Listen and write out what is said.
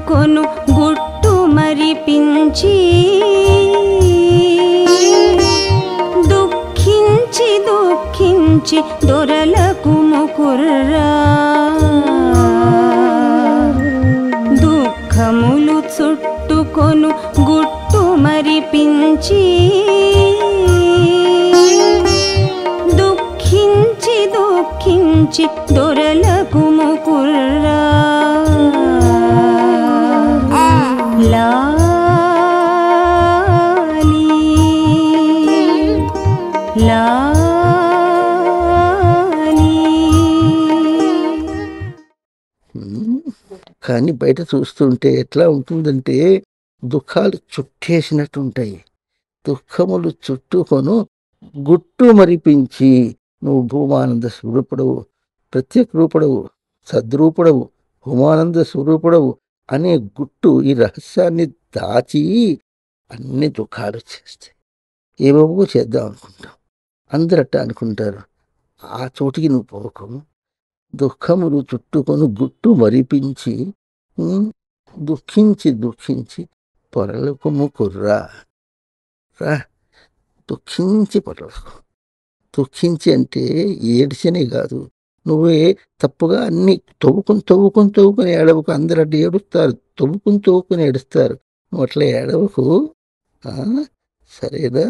చుట్టుకొను గుట్టు మరిపించి దుఃఖించి దుఃఖించి దొరలకు ముకుర్రా దుఃఖములు చుట్టుకొను గుట్టు మరిపించి దుఃఖించి దుఃఖించి దొరలకు ముకుర్రా లాలి లాలి. కానీ బయట చూస్తుంటే ఎట్లా ఉంటుందంటే దుఃఖాలు చుట్టేసినట్టు ఉంటాయి. దుఃఖములు చుట్టుకొను గుట్టు మరిపించి నువ్వు భూమానంద స్వరూపుడవు, ప్రత్యేక రూపుడవు, సద్రూపుడవు, భూమానంద స్వరూపుడవు అనే గుట్టు ఈ రహస్యాన్ని దాచి అన్ని దుఃఖాలు చేస్తాయి. ఏవేవో చేద్దాం అనుకుంటాం, అందరట్ట అనుకుంటారు. ఆ చోటికి నువ్వు పోకు. దుఃఖములు చుట్టుకొని గుట్టు మరిపించి దుఃఖించి దుఃఖించి పొరలకు ముకుర్రా రా. దుఃఖించి పొరలకు, దుఃఖించి అంటే ఏడ్చనే కాదు, నువ్వే తప్పుగా అన్ని తవ్వుకుని ఏడవకు. అందరూ అడ్డు ఏడుస్తారు, తవ్వుకుని ఏడుస్తారు. నువ్వు అట్లా ఏడవకు, సరేనా?